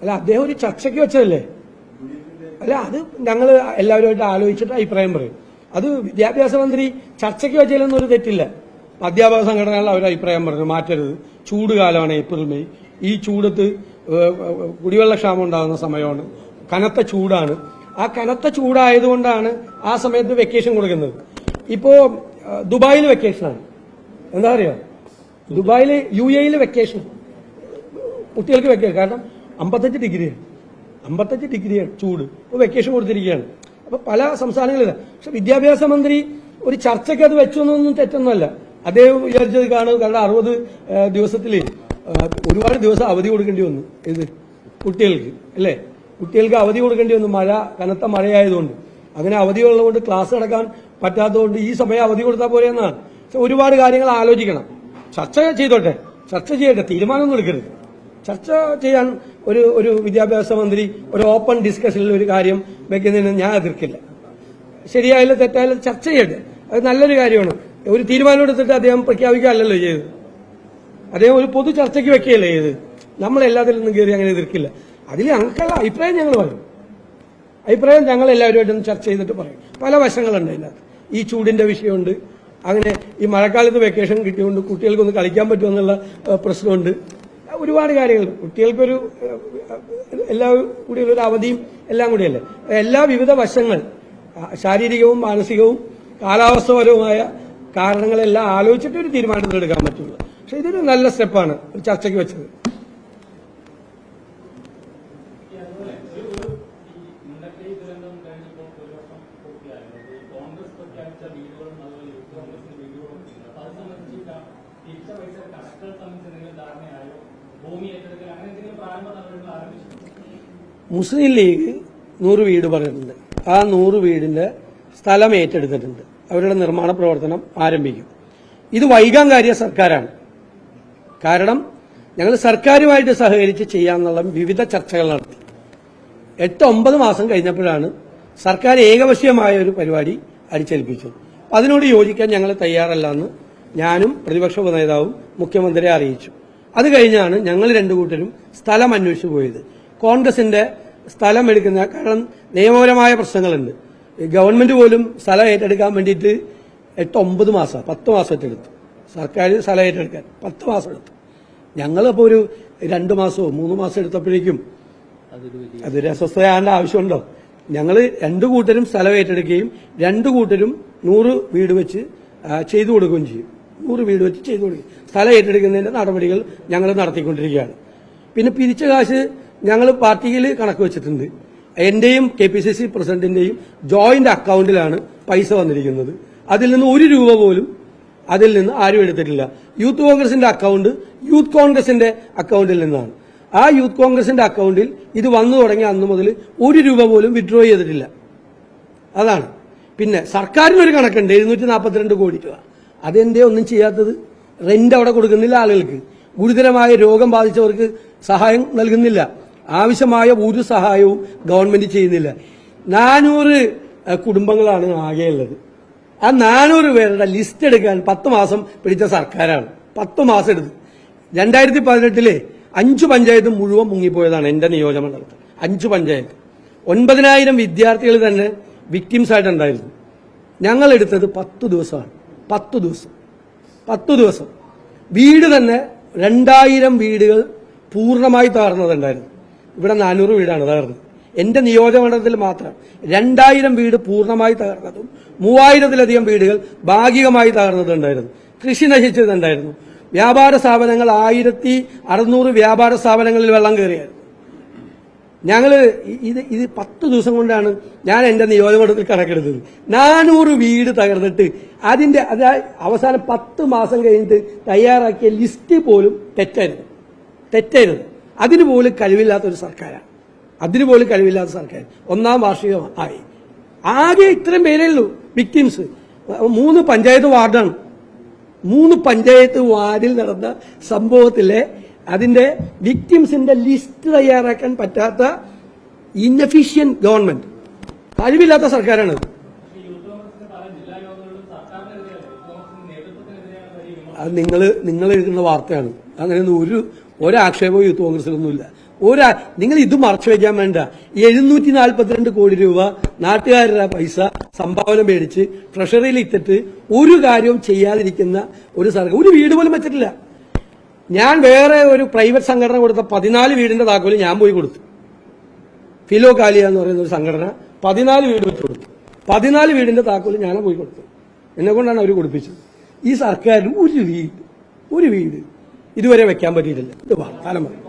അല്ല, അദ്ദേഹം ഒരു ചർച്ചയ്ക്ക് വെച്ചതല്ലേ? അല്ല, അത് ഞങ്ങൾ എല്ലാവരുമായിട്ട് ആലോചിച്ചിട്ട് അഭിപ്രായം പറയും. അത് വിദ്യാഭ്യാസ മന്ത്രി ചർച്ചയ്ക്ക് വെച്ചതിലൊന്നും ഒരു തെറ്റില്ല. അധ്യാപക സംഘടനകൾ അവർ അഭിപ്രായം പറഞ്ഞു, മാറ്റരുത്, ചൂട് കാലമാണ് ഏപ്രിൽ മെയ്, ഈ ചൂടത്ത് കുടിവെള്ളക്ഷാമം ഉണ്ടാകുന്ന സമയമാണ്, കനത്ത ചൂടാണ്. ആ കനത്ത ചൂടായതുകൊണ്ടാണ് ആ സമയത്ത് വെക്കേഷൻ കൊടുക്കുന്നത്. ഇപ്പോ ദുബായിൽ വെക്കേഷനാണ്, എന്താ പറയുക, ദുബായിൽ UAE വെക്കേഷൻ, കുട്ടികൾക്ക് വെക്കേഷൻ. കാരണം 55 ഡിഗ്രിയാണ് ചൂട്. ഇപ്പോൾ വെക്കേഷൻ കൊടുത്തിരിക്കുകയാണ്. അപ്പൊ പല സംസ്ഥാനങ്ങളിലും. പക്ഷെ വിദ്യാഭ്യാസ മന്ത്രി ഒരു ചർച്ചയ്ക്ക് അത് വെച്ചു എന്നൊന്നും തെറ്റൊന്നുമല്ല. അദ്ദേഹം വിചാരിച്ചത് കാരണം 60 ദിവസത്തിൽ ഒരുപാട് ദിവസം അവധി കൊടുക്കേണ്ടി വന്നു. ഇത് കുട്ടികൾക്ക് അല്ലേ, കുട്ടികൾക്ക് അവധി കൊടുക്കേണ്ടി വന്നു. കനത്ത മഴയായതുകൊണ്ട്. അങ്ങനെ അവധിയുള്ളതുകൊണ്ട് ക്ലാസ് നടക്കാൻ പറ്റാത്തതുകൊണ്ട് ഈ സമയം അവധി കൊടുത്താൽ പോലെ എന്നാണ്. പക്ഷെ ഒരുപാട് കാര്യങ്ങൾ ആലോചിക്കണം. ചർച്ച ചെയ്തോട്ടെ, ചർച്ച ചെയ്യട്ടെ, തീരുമാനമൊന്നും എടുക്കരുത്. ചർച്ച ചെയ്യാൻ ഒരു വിദ്യാഭ്യാസ മന്ത്രി ഒരു ഓപ്പൺ ഡിസ്കഷനിൽ ഒരു കാര്യം വെക്കുന്നതിന് ഞാൻ എതിർക്കില്ല. ശരിയായാലും തെറ്റായാലും ചർച്ച ചെയ്യട്ടെ, അത് നല്ലൊരു കാര്യമാണ്. ഒരു തീരുമാനം എടുത്തിട്ട് അദ്ദേഹം പ്രഖ്യാപിക്കുകയല്ലല്ലോ ചെയ്തത്, അദ്ദേഹം ഒരു പൊതു ചർച്ചയ്ക്ക് വെക്കുകയല്ലേ ചെയ്ത്. നമ്മളെല്ലാത്തിലൊന്നും കയറി അങ്ങനെ എതിർക്കില്ല. അതിൽ ഞങ്ങൾക്കുള്ള അഭിപ്രായം ഞങ്ങൾ പറയും. അഭിപ്രായം ഞങ്ങൾ എല്ലാവരുമായിട്ടൊന്ന് ചർച്ച ചെയ്തിട്ട് പറയും. പല വശങ്ങളുണ്ട് അതിനകത്ത്. ഈ ചൂടിന്റെ വിഷയമുണ്ട്, അങ്ങനെ ഈ മഴക്കാലത്ത് വെക്കേഷൻ കിട്ടിയതുകൊണ്ട് കുട്ടികൾക്കൊന്ന് കളിക്കാൻ പറ്റുമെന്നുള്ള പ്രശ്നമുണ്ട്. ഒരുപാട് കാര്യങ്ങൾ കുട്ടികൾക്കൊരു എല്ലാവരും കൂടി ഒരു അവധിയും എല്ലാം കൂടിയല്ലേ. എല്ലാ വിവിധ വശങ്ങൾ, ശാരീരികവും മാനസികവും കാലാവസ്ഥപരവുമായ കാരണങ്ങളെല്ലാം ആലോചിച്ചിട്ട് ഒരു തീരുമാനത്തിൽ എടുക്കാൻ പറ്റുള്ളൂ. പക്ഷെ ഇതൊരു നല്ല സ്റ്റെപ്പാണ് ഒരു ചർച്ചയ്ക്ക് വെച്ചത്. മുസ്ലിം ലീഗ് 100 വീട് പറഞ്ഞിട്ടുണ്ട്. ആ 100 വീടിന്റെ സ്ഥലം ഏറ്റെടുത്തിട്ടുണ്ട്. അവരുടെ നിർമ്മാണ പ്രവർത്തനം ആരംഭിക്കും. ഇത് വൈകാൻ കാര്യം സർക്കാരാണ്. കാരണം ഞങ്ങൾ സർക്കാരുമായിട്ട് സഹകരിച്ച് ചെയ്യാമെന്നുള്ള വിവിധ ചർച്ചകൾ നടത്തി. 8-9 മാസം കഴിഞ്ഞപ്പോഴാണ് സർക്കാർ ഏകപക്ഷീയമായ ഒരു പരിപാടി അടിച്ചേൽപ്പിച്ചത്. അതിനോട് യോജിക്കാൻ ഞങ്ങൾ തയ്യാറല്ലെന്ന് ഞാനും പ്രതിപക്ഷ ഉപനേതാവും മുഖ്യമന്ത്രിയെ അറിയിച്ചു. അത് കഴിഞ്ഞാണ് ഞങ്ങൾ രണ്ടു കൂട്ടരും സ്ഥലം അന്വേഷിച്ചു പോയത്. കോൺഗ്രസിന്റെ സ്ഥലം എടുക്കുന്ന, കാരണം നിയമപരമായ പ്രശ്നങ്ങളുണ്ട്. ഗവൺമെന്റ് പോലും സ്ഥലം ഏറ്റെടുക്കാൻ വേണ്ടിയിട്ട് 8-9 മാസം 10 മാസം ഏറ്റെടുത്തു. സർക്കാർ സ്ഥലം ഏറ്റെടുക്കാൻ 10 മാസം എടുത്തു. ഞങ്ങളിപ്പോൾ ഒരു 2 മാസമോ 3 മാസം എടുത്തപ്പോഴേക്കും അതൊരു അസ്വസ്ഥതയാകേണ്ട ആവശ്യമുണ്ടോ? ഞങ്ങൾ രണ്ടു കൂട്ടരും സ്ഥലം ഏറ്റെടുക്കുകയും 2 കൂട്ടരും 100 വീട് വെച്ച് ചെയ്തു കൊടുക്കുകയും ചെയ്യും. 100 വീട് വെച്ച് ചെയ്തു കൊടുക്കും. സ്ഥലം ഏറ്റെടുക്കുന്നതിന്റെ നടപടികൾ ഞങ്ങൾ നടത്തിക്കൊണ്ടിരിക്കുകയാണ്. പിന്നെ പിരിച്ച കാശ് ഞങ്ങൾ പാർട്ടിയിൽ കണക്ക് വെച്ചിട്ടുണ്ട്. എന്റെയും KPCC പ്രസിഡന്റിന്റെയും ജോയിന്റ് അക്കൌണ്ടിലാണ് പൈസ വന്നിരിക്കുന്നത്. അതിൽ നിന്ന് 1 രൂപ പോലും അതിൽ നിന്ന് ആരും എടുത്തിട്ടില്ല. യൂത്ത് കോൺഗ്രസിന്റെ അക്കൌണ്ട് യൂത്ത് കോൺഗ്രസിന്റെ അക്കൌണ്ടിൽ നിന്നാണ്. ആ യൂത്ത് കോൺഗ്രസിന്റെ അക്കൌണ്ടിൽ ഇത് വന്നു തുടങ്ങിയ അന്ന് മുതൽ 1 രൂപ പോലും വിഡ്രോ ചെയ്തിട്ടില്ല. അതാണ്. പിന്നെ സർക്കാരിനൊരു കണക്കുണ്ട് 742 കോടി രൂപ. അതെന്തേ ഒന്നും ചെയ്യാത്തത്? റെന്റ് അവിടെ കൊടുക്കുന്നില്ല ആളുകൾക്ക്. ഗുരുതരമായ രോഗം ബാധിച്ചവർക്ക് സഹായം നൽകുന്നില്ല. ആവശ്യമായ ഒരു സഹായവും ഗവൺമെന്റ് ചെയ്യുന്നില്ല. 400 കുടുംബങ്ങളാണ് ആകെയുള്ളത്. ആ 400 പേരുടെ ലിസ്റ്റ് എടുക്കാൻ 10 മാസം പിടിച്ച സർക്കാരാണ്. 10 മാസം എടുത്ത്. 2018 5 പഞ്ചായത്ത് മുഴുവൻ മുങ്ങിപ്പോയതാണ് എന്റെ നിയോജകമണ്ഡലത്തിൽ. 5 പഞ്ചായത്ത് 9000 വിദ്യാർത്ഥികൾ തന്നെ വിക്ടിംസ് ആയിട്ടുണ്ടായിരുന്നു. ഞങ്ങൾ എടുത്തത് 10 ദിവസമാണ്. 10 ദിവസം വീട് തന്നെ 2000 വീടുകൾ പൂർണ്ണമായി തകർന്നതുണ്ടായിരുന്നു. ഇവിടെ 400 വീടാണ് തകർന്നത്. എന്റെ നിയോജകമണ്ഡലത്തിൽ മാത്രം 2000 വീട് പൂർണ്ണമായി തകർന്നതും 3000-ലധികം വീടുകൾ ഭാഗികമായി തകർന്നതുണ്ടായിരുന്നു. കൃഷി നശിച്ചതുണ്ടായിരുന്നു. വ്യാപാര സ്ഥാപനങ്ങൾ 1600 വ്യാപാര സ്ഥാപനങ്ങളിൽ വെള്ളം കയറിയായിരുന്നു. ഞങ്ങള് ഇത് 10 ദിവസം കൊണ്ടാണ് ഞാൻ എന്റെ നിയോജകമണ്ഡലത്തിൽ കണക്കെടുത്തത്. 400 വീട് തകർന്നിട്ട് അതിന്റെ അവസാനം 10 മാസം കഴിഞ്ഞിട്ട് തയ്യാറാക്കിയ ലിസ്റ്റ് പോലും തെറ്റായിരുന്നു. അതിന് പോലും കഴിവില്ലാത്തൊരു സർക്കാരാണ്. ഒന്നാം വാർഷികമായി ആകെ ഇത്രയും പേരേ ഉള്ളൂ വിക്ടിംസ്. 3 പഞ്ചായത്ത് വാർഡാണ്. 3 പഞ്ചായത്ത് വാർഡിൽ നടന്ന സംഭവത്തിലെ അതിന്റെ വിക്ടിംസിന്റെ ലിസ്റ്റ് തയ്യാറാക്കാൻ പറ്റാത്ത ഇൻഎഫിഷ്യന്റ് ഗവൺമെന്റ്, കഴിവില്ലാത്ത സർക്കാരാണ്. അത് നിങ്ങൾ എഴുതുന്ന വാർത്തയാണ്. അങ്ങനെയൊന്നും ഒരാക്ഷേപവും യൂത്ത് കോൺഗ്രസിലൊന്നുമില്ല. നിങ്ങൾ ഇത് മറച്ചു വയ്ക്കാൻ വേണ്ട. 742 കോടി രൂപ നാട്ടുകാരുടെ പൈസ സംഭാവന മേടിച്ച് ട്രഷറിയിൽ ഇട്ടിട്ട് ഒരു കാര്യവും ചെയ്യാതിരിക്കുന്ന ഒരു സർക്കാർ ഒരു വീട് പോലും വെച്ചിട്ടില്ല. ഞാൻ വേറെ ഒരു പ്രൈവറ്റ് സംഘടന കൊടുത്ത 14 വീടിന്റെ താക്കോല് ഞാൻ പോയി കൊടുത്തു. ഫിലോ കാലിയ എന്ന് പറയുന്ന ഒരു സംഘടന 14 വീട് വെച്ച് കൊടുത്തു. 14 വീടിന്റെ താക്കോല് ഞാൻ പോയി കൊടുത്തു. എന്നെ കൊണ്ടാണ് അവർ കൊടുപ്പിച്ചത്. ഈ സർക്കാരിൽ ഒരു വീട് ഇതുവരെ വെക്കാൻ പറ്റിയിട്ടില്ല. ഇത് വാർത്താലം പറയും.